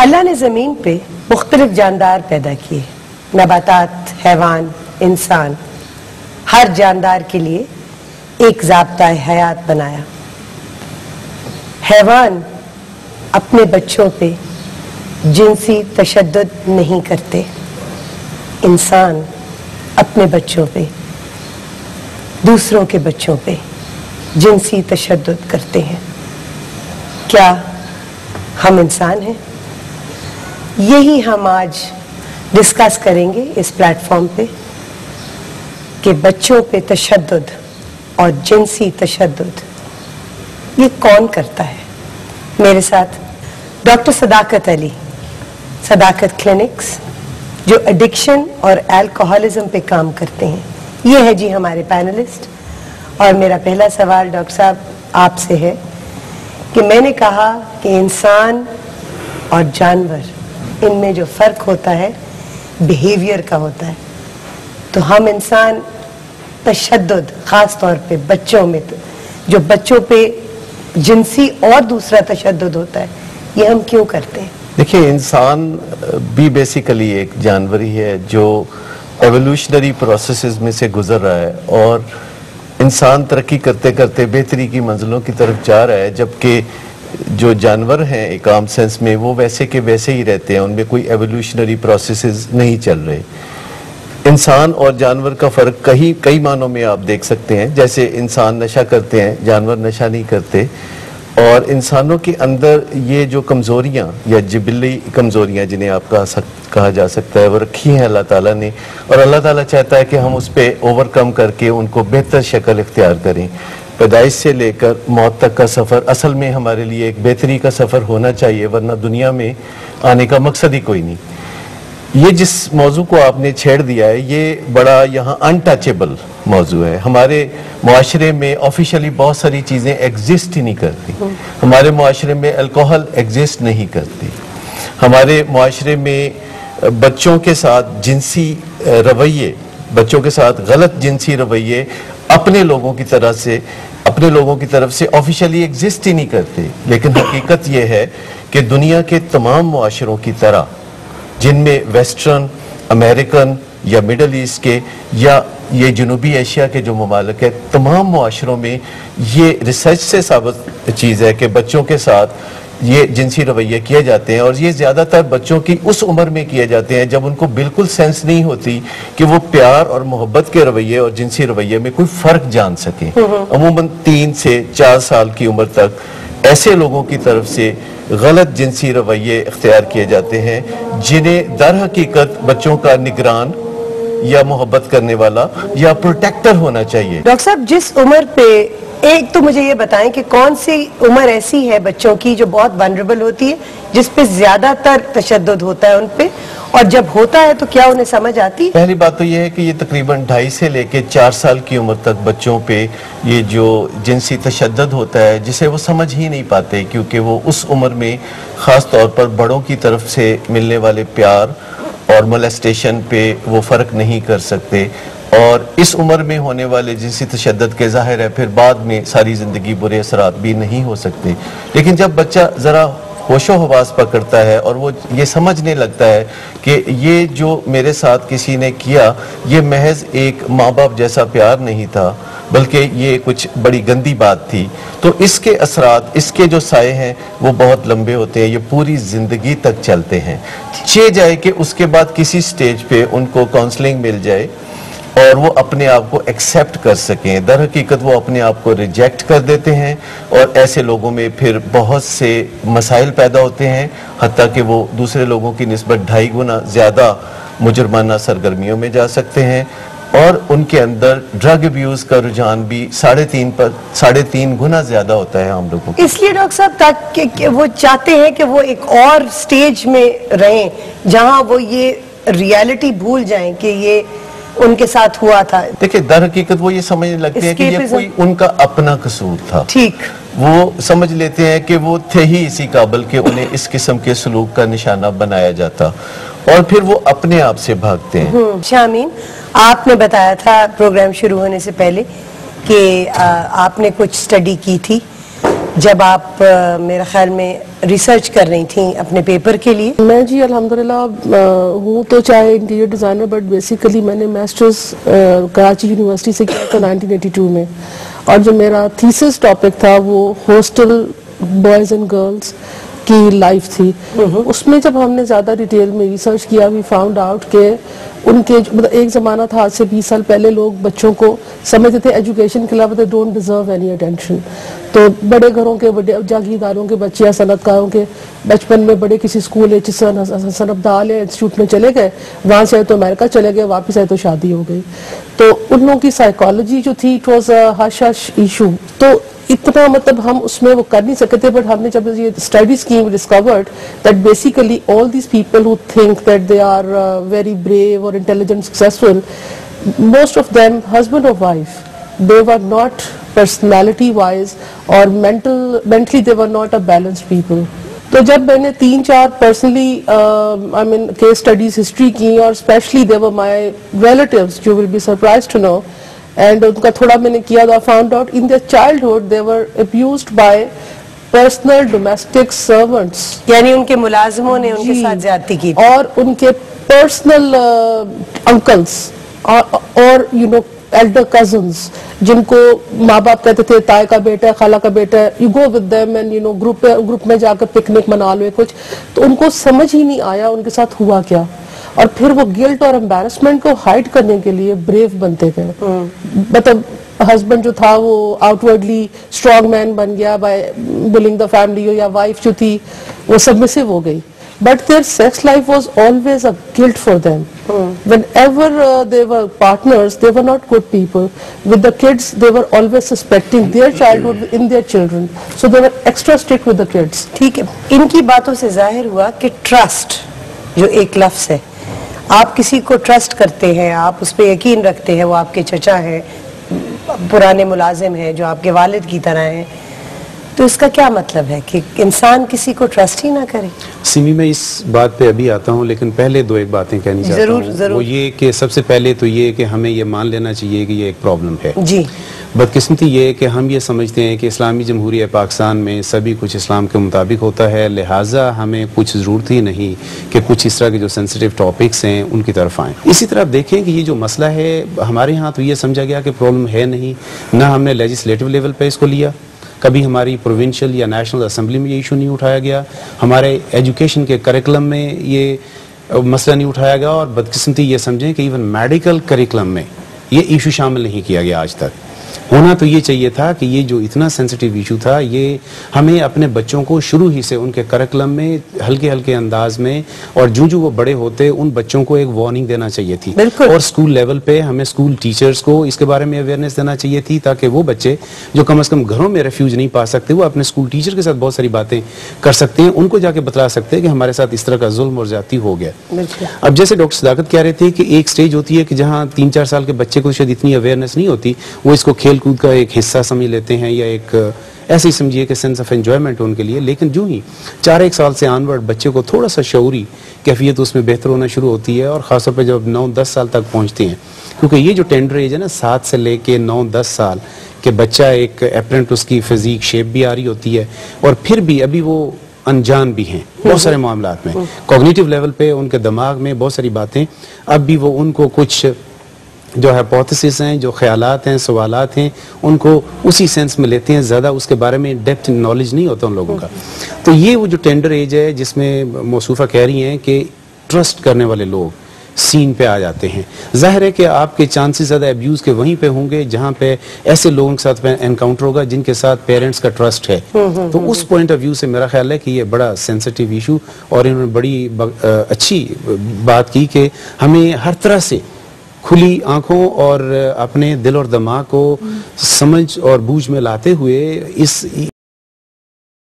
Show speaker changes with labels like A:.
A: اللہ نے زمین پہ مختلف جاندار پیدا کیے، نباتات، حیوان، انسان، ہر جاندار کے لیے ایک ضابطہ حیات بنایا۔ حیوان اپنے بچوں پہ جنسی تشدد نہیں کرتے، انسان اپنے بچوں پہ، دوسروں کے بچوں پہ جنسی تشدد کرتے ہیں۔ کیا ہم انسان ہیں؟ یہی ہم آج ڈسکس کریں گے اس پلیٹ فارم پہ کہ بچوں پہ تشدد اور جنسی تشدد یہ کون کرتا ہے۔ میرے ساتھ ڈاکٹر صداقت علی، صداقت کلینکس، جو ایڈکشن اور الکوہولزم پہ کام کرتے ہیں، یہ ہے جی ہمارے پینلسٹ۔ اور میرا پہلا سوال ڈاکٹر صاحب آپ سے ہے کہ میں نے کہا کہ انسان اور جانور ان میں جو فرق ہوتا ہے بیہیویئر کا ہوتا ہے، تو ہم انسان تشدد خاص طور پہ بچوں میں، جو بچوں پہ جنسی اور دوسرا تشدد ہوتا ہے، یہ ہم کیوں کرتے ہیں؟
B: دیکھیں، انسان بھی بیسیکلی ایک جانور ہی ہے جو ایولیوشنری پروسیسز میں سے گزر رہا ہے، اور انسان ترقی کرتے کرتے بہتری کی منزلوں کی طرف جا رہا ہے، جبکہ جو جانور ہیں ایک عام سینس میں وہ ویسے کے ویسے ہی رہتے ہیں، ان میں کوئی ایولیوشنری پروسیسز نہیں چل رہے۔ انسان اور جانور کا فرق کئی معنوں میں آپ دیکھ سکتے ہیں، جیسے انسان نشہ کرتے ہیں، جانور نشہ نہیں کرتے، اور انسانوں کے اندر یہ جو کمزوریاں یا جبلی کمزوریاں جنہیں آپ کہا جا سکتا ہے، وہ رکھی ہیں اللہ تعالیٰ نے، اور اللہ تعالیٰ چاہتا ہے کہ ہم اس پہ اوورکم کر کے ان کو بہتر شکل اختیار کریں۔ پیدائش سے لے کر موت تک کا سفر اصل میں ہمارے لیے ایک بہتری کا سفر ہونا چاہیے، ورنہ دنیا میں آنے کا مقصد ہی کوئی نہیں۔ یہ جس موضوع کو آپ نے چھیڑ دیا ہے، یہ بڑا یہاں انٹچیبل موضوع ہے۔ ہمارے معاشرے میں آفیشلی بہت ساری چیزیں ایگزسٹ ہی نہیں کرتی۔ ہمارے معاشرے میں الکوہل ایگزسٹ نہیں کرتی۔ ہمارے معاشرے میں بچوں کے ساتھ جنسی رویے، بچوں کے ساتھ غلط جنسی رویے اپنے لوگوں کی طرف سے آفیشلی ایگزسٹ ہی نہیں کرتے۔ لیکن حقیقت یہ ہے کہ دنیا کے تمام معاشروں کی طرح، جن میں ویسٹرن، امریکن یا مڈل ایسٹ کے یا یہ جنوبی ایشیا کے جو ممالک ہیں، تمام معاشروں میں یہ ریسرچ سے ثابت چیز ہے کہ بچوں کے ساتھ یہ جنسی رویے کیے جاتے ہیں، اور یہ زیادہ تر بچوں کی اس عمر میں کیے جاتے ہیں جب ان کو بالکل سینس نہیں ہوتی کہ وہ پیار اور محبت کے رویے اور جنسی رویے میں کوئی فرق جان سکیں۔ عموماً 3 سے 4 سال کی عمر تک ایسے لوگوں کی طرف سے غلط جنسی رویے اختیار کیے جاتے ہیں جنہیں در حقیقت بچوں کا نگران یا محبت کرنے والا یا پروٹیکٹر ہونا چاہیے۔
A: ڈاکٹر صاحب، جس عمر پہ، ایک تو مجھے یہ بتائیں کہ کون سی عمر ایسی ہے بچوں کی جو بہت ونربل ہوتی ہے، جس پہ زیادہ تر تشدد ہوتا ہے ان پہ، اور جب ہوتا ہے تو کیا انہیں سمجھ آتی؟
B: پہلی بات تو یہ ہے کہ یہ تقریباً 2.5 سے لے کے 4 سال کی عمر تک بچوں پہ یہ جو جنسی تشدد ہوتا ہے، جسے وہ سمجھ ہی نہیں پاتے، کیونکہ وہ اس عمر میں خاص طور پر بڑوں کی طرف سے ملنے والے پیار اور مولیسٹیشن پہ وہ فرق نہیں کر سکتے، اور اس عمر میں ہونے والے جنسی تشدد کے ظاہر ہے پھر بعد میں ساری زندگی برے اثرات بھی نہیں ہو سکتے۔ لیکن جب بچہ ذرا ہوش و حواس پکڑتا ہے اور وہ یہ سمجھنے لگتا ہے کہ یہ جو میرے ساتھ کسی نے کیا، یہ محض ایک ماں باپ جیسا پیار نہیں تھا، بلکہ یہ کچھ بڑی گندی بات تھی، تو اس کے اثرات، اس کے جو سائے ہیں وہ بہت لمبے ہوتے ہیں، یہ پوری زندگی تک چلتے ہیں۔ چاہے جائے کہ اس کے بعد کسی سٹیج پہ ان کو کاؤنسلنگ مل جائے اور وہ اپنے آپ کو ایکسیپٹ کر سکیں، در حقیقت وہ اپنے آپ کو ریجیکٹ کر دیتے ہیں، اور ایسے لوگوں میں پھر بہت سے مسائل پیدا ہوتے ہیں، حتیٰ کہ وہ دوسرے لوگوں کی نسبت 2.5 گنا زیادہ مجرمانہ سرگرمیوں میں جا سکتے ہیں، اور ان کے اندر ڈرگ ابیوز کا رجحان بھی 3.5 گنا زیادہ ہوتا ہے ہم لوگوں کو۔
A: اس لیے ڈاکٹر صاحب تاکہ وہ چاہتے ہیں کہ وہ ایک اور سٹیج میں رہیں جہاں وہ یہ ریالٹی بھول جائیں کہ یہ ان کے ساتھ ہوا تھا۔
B: دیکھیں، در حقیقت وہ یہ سمجھنے لگتے ہیں کہ یہ کوئی ان کا اپنا قصور تھا۔
A: ٹھیک،
B: وہ سمجھ لیتے ہیں کہ وہ تھے ہی اسی قابل کہ انہیں اس قسم کے سلوک کا نشانہ بنایا جاتا، اور پھر وہ اپنے آپ سے بھاگتے ہیں۔
A: شامین، آپ نے بتایا تھا پروگرام شروع ہونے سے پہلے کہ آپ نے کچھ سٹڈی کی تھی، جب آپ میرا خیال میں ریسرچ کر رہی تھیں اپنے پیپر کے لیے؟
C: میں جی الحمدللہ ہوں تو چاہے انٹیریئر ڈیزائنر، بٹ بیسیکلی میں نے ماسٹرز کراچی یونیورسٹی سے کیا تھا 1982 میں، اور جو میرا تھیسس ٹاپک تھا وہ ہاسٹل بوائز اینڈ گرلز کی لائف تھی. اس میں جب ہم نے زیادہ ڈیٹیل میں ریسرچ کیا، وی فاؤنڈ آؤٹ کہ ان کے مطلب ایک زمانہ تھا آج سے 20 سال پہلے لوگ بچوں کو سمجھتے تھے ایجوکیشن کے علاوہ they don't deserve any attention. تو بڑے گھروں کے بڑے جاگیرداروں کے بچے یا صنعت کاروں کے بچپن میں بڑے کسی اسکول صنعتدار یا انسٹیٹیوٹ میں چلے گئے، وہاں سے آئے تو امریکہ چلے گئے، واپس آئے تو شادی ہو گئی. تو ان لوگوں کی سائیکالوجی جو تھی اٹ واز اے ہش ہش ایشو. تو اتنا مطلب ہم اس میں وہ کر نہیں سکتے تھے، بٹ ہم نے جب یہ اسٹڈیز کی discovered that basically all these people who think that they are very brave اور intelligent successful, most of them husband اور wife, they were not personality wise or mentally they were not a balanced people. تو جب میں نے 3-4 personally I mean case studies history کی، اور especially they were my relatives, you will be surprised to know, and ان کا تھوڑا میں نے کیا تو I found out in their childhood they were abused by personal domestic servants.
A: یعنی ان کے ملازموں نے ان کے ساتھ زیادتی کی،
C: اور ان کے personal uncles اور you know elder cousins جن کو ماں باپ کہتے تھے تائی کا بیٹا ہے، خالہ کا بیٹا ہے، you go with them and you know group میں جا کر پکنک منا لو کچھ. تو ان کو سمجھ ہی نہیں آیا ان کے ساتھ ہوا کیا، اور پھر وہ گلٹ اور امبیرسمنٹ کو ہائڈ کرنے کے لیے بریو بنتے گئے. مطلب ہسبینڈ جو تھا وہ آؤٹ ورڈلی اسٹرانگ مین بن گیا بائی بلنگ دا فیملی، یا وائف جو تھی وہ سبمسو ہو گئی. But their sex life was always a guilt for them. Whenever they were partners, they were not good people. With the kids, they were always suspecting their childhood in their children. So they were extra strict with the kids.
A: ٹھیک ہے. ان کی باتوں سے ظاہر ہوا کہ trust جو ایک لفظ ہے، آپ کسی کو ٹرسٹ کرتے ہیں، آپ اس پہ یقین رکھتے ہیں، وہ آپ کے چچا ہیں، پرانے ملازم ہیں جو آپ کے والد کی طرح ہیں، تو اس کا کیا مطلب ہے کہ انسان کسی کو ٹرسٹ ہی نہ کرے؟
D: سیمی میں اس بات پہ ابھی آتا ہوں، لیکن پہلے 2 باتیں کہنی چاہتا ہوں. وہ یہ کہ سب سے پہلے تو یہ کہ ہمیں یہ مان لینا چاہیے کہ یہ ایک پرابلم ہے.
A: جی.
D: بدقسمتی یہ ہے کہ ہم یہ سمجھتے ہیں کہ اسلامی جمہوریہ پاکستان میں سبھی کچھ اسلام کے مطابق ہوتا ہے، لہٰذا ہمیں کچھ ضرورت ہی نہیں کہ کچھ اس طرح کے جو سینسیٹیو ٹاپکس ہیں ان کی طرف آئیں. اسی طرح دیکھیں کہ یہ جو مسئلہ ہے ہمارے ہاں تو یہ سمجھا گیا کہ پرابلم ہے نہیں، نہ ہم نے لیجسلیٹو لیول پہ اس کو لیا، کبھی ہماری پروونشل یا نیشنل اسمبلی میں یہ ایشو نہیں اٹھایا گیا، ہمارے ایجوکیشن کے کریکلم میں یہ مسئلہ نہیں اٹھایا گیا، اور بدقسمتی یہ سمجھیں کہ ایون میڈیکل کریکلم میں یہ ایشو شامل نہیں کیا گیا آج تک. ہونا تو یہ چاہیے تھا کہ یہ جو اتنا سینسیٹیو ایشو تھا یہ ہمیں اپنے بچوں کو شروع ہی سے ان کے کریکلم میں ہلکے ہلکے انداز میں، اور جو وہ بڑے ہوتے ان بچوں کو ایک وارننگ دینا چاہیے تھی. اور اسکول لیول پہ ہمیں اسکول ٹیچرز کو اس کے بارے میں اویئرنیس دینا چاہیے تھی، تاکہ وہ بچے جو کم از کم گھروں میں ریفیوج نہیں پا سکتے وہ اپنے اسکول ٹیچر کے ساتھ بہت ساری باتیں کر سکتے ہیں، ان کو جا کے بتلا سکتے ہیں کہ ہمارے ساتھ اس طرح کا ظلم اور زیادتی ہو گیا. اب جیسے ڈاکٹر صداقت کہہ رہے تھے کہ ایک سٹیج ہوتی ہے کہ جہاں 3-4 سال کے بچے کو شاید اتنی اویئرنیس نہیں ہوتی، وہ اس کو کھیل کود کا ایک حصہ سمجھ لیتے ہیں، یا ایک ایسے ہی سمجھیے کہ سینس آف انجوائمنٹ ان کے لیے. لیکن جو ہی 4-1 سال سے آنورڈ بچے کو تھوڑا سا شعوری کیفیت اس میں بہتر ہونا شروع ہوتی ہے، اور خاص طور پہ جب 9-10 سال تک پہنچتے ہیں، کیونکہ یہ جو ٹینڈر ایج ہے نا 7 سے لے کے 9-10 سال کہ بچہ ایک اپرنٹ اس کی فزیک شیپ بھی آ رہی ہوتی ہے، اور پھر بھی ابھی وہ انجان بھی ہیں بہت سارے معاملات میں، کوگنیٹو لیول پہ ان کے دماغ میں بہت ساری باتیں اب بھی وہ ان کو کچھ جو ہائپوتھیسس ہیں، جو خیالات ہیں، سوالات ہیں، ان کو اسی سینس میں لیتے ہیں، زیادہ اس کے بارے میں ڈیپتھ نالج نہیں ہوتا ان لوگوں کا. تو یہ وہ جو ٹینڈر ایج ہے جس میں موصوفہ کہہ رہی ہیں کہ ٹرسٹ کرنے والے لوگ سین پہ آ جاتے ہیں. ظاہر ہے کہ آپ کے چانسز زیادہ ابیوز کے وہیں پہ ہوں گے جہاں پہ ایسے لوگوں کے ساتھ انکاؤنٹر ہوگا جن کے ساتھ پیرنٹس کا ٹرسٹ ہے. تو اس پوائنٹ آف ویو سے میرا خیال ہے کہ یہ بڑا سینسیٹیو ایشو، اور انہوں نے بڑی اچھی بات کی کہ ہمیں ہر طرح سے کھلی آنکھوں اور اپنے دل اور دماغ کو سمجھ اور بوجھ میں لاتے ہوئے